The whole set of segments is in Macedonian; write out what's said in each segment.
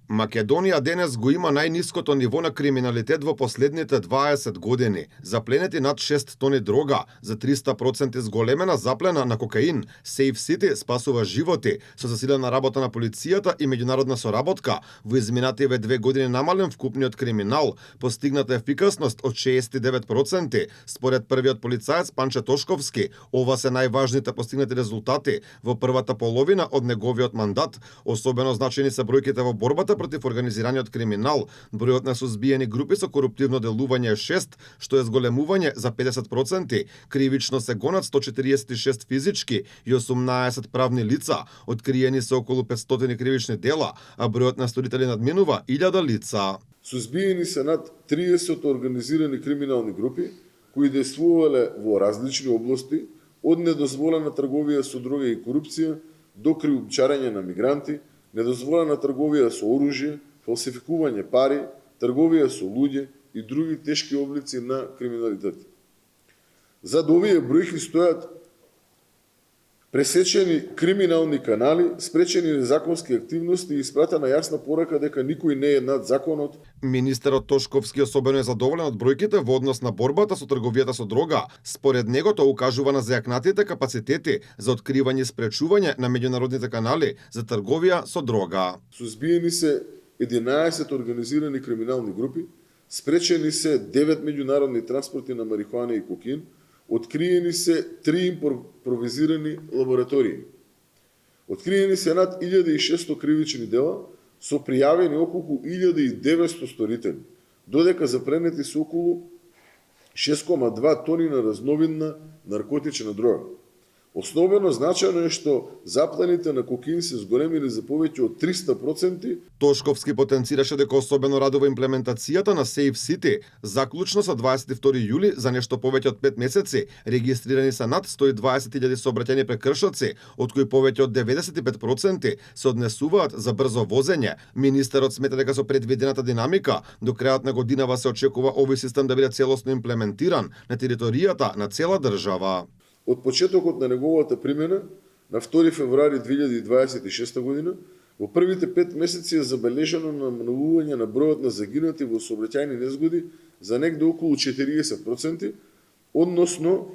Македонија денес го има најниското ниво на криминалитет во последните 20 години. Запленети над 6 тони дрога, за 300% зголемена заплена на кокаин. Safe City спасува животи со засилена работа на полицијата и меѓународна соработка. Во изминативе 2 години намален вкупниот криминал, постигната ефикасност од 69%. Според првиот полицаец Панче Тошковски, ова се најважните постигнати резултати во првата половина од неговиот мандат. Особено значени се бројките во борбата против организираниот криминал. Бројот на сузбиени групи со коруптивно делување е 6, што е зголемување за 50%. Кривично се гонат 146 физички и 18 правни лица. Откриени се околу 500 кривични дела, а бројот на сторители надминува 1000 лица. Сузбиени се над 30 организирани криминални групи кои действувале во различни области, од недозволена трговија со дрога и корупција до криумчарење на мигранти, недозволена трговија со оружје, фалсификување пари, трговија со луѓе и други тешки облици на криминалитет. Зад овие бројки стојат пресечени криминални канали, спречени незаконски активности и испратена јасна порака дека никој не е над законот. Министерот Тошковски особено е задоволен од бројките во однос на борбата со трговијата со дрога. Според него тоа укажува на зајакнатите капацитети за откривање и спречување на меѓународните канали за трговија со дрога. Сузбиени се 11 организирани криминални групи, спречени се 9 меѓународни транспорти на марихуана и кокаин, откриени се 3 импровизирани лаборатории. Откриени се над 1600 кривични дела со пријавени околу 1900 сторители, додека запленети се околу 6,2 тони на разновидна наркотична дрога. Основено значено е што заплените на кокаин се зголемили за повеќе од 300%. Тошковски потенцираше дека особено радува имплементацијата на Safe City. Заклучно со 22 јули, за нешто повеќе од 5 месеци, регистрирани се над 120.000 сообраќајни прекршоци, од кои повеќе од 95% се однесуваат за брзо возење. Министерот смета дека со предвидената динамика, до крајот на годинава се очекува овој систем да биде целосно имплементиран на територијата на цела држава. Од почетокот на неговата примена, на 2 февруари 2026 година, во првите 5 месеци е забележано намалување на бројот на загинати во сообраќајни незгоди за негде околу 40%, односно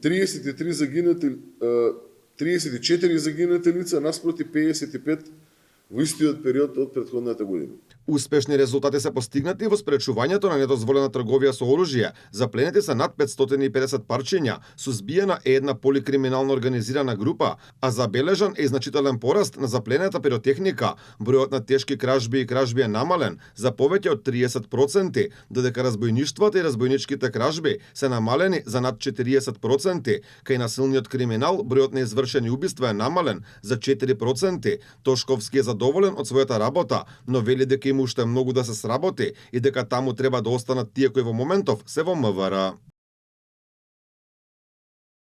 34 загинати лица наспроти 55 во истиот период од претходната година. Успешни резултати се постигнати во спречувањето на недозволена трговија со оружје. Запленети се над 550 парчиња, сузбиена е една поликриминална организирана група, а забележан е значителен пораст на запленета пиротехника. Бројот на тешки кражби и кражби е намален за повеќе од 30%, додека разбојништвата и разбојничките кражби се намалени за над 40%. Кај насилниот криминал бројот на извршени убиства е намален за 4%. Тошковски е задоволен од својата работа, но вели дека има уште многу да се сработи и дека таму треба да останат тие кои во моментов се во МВР.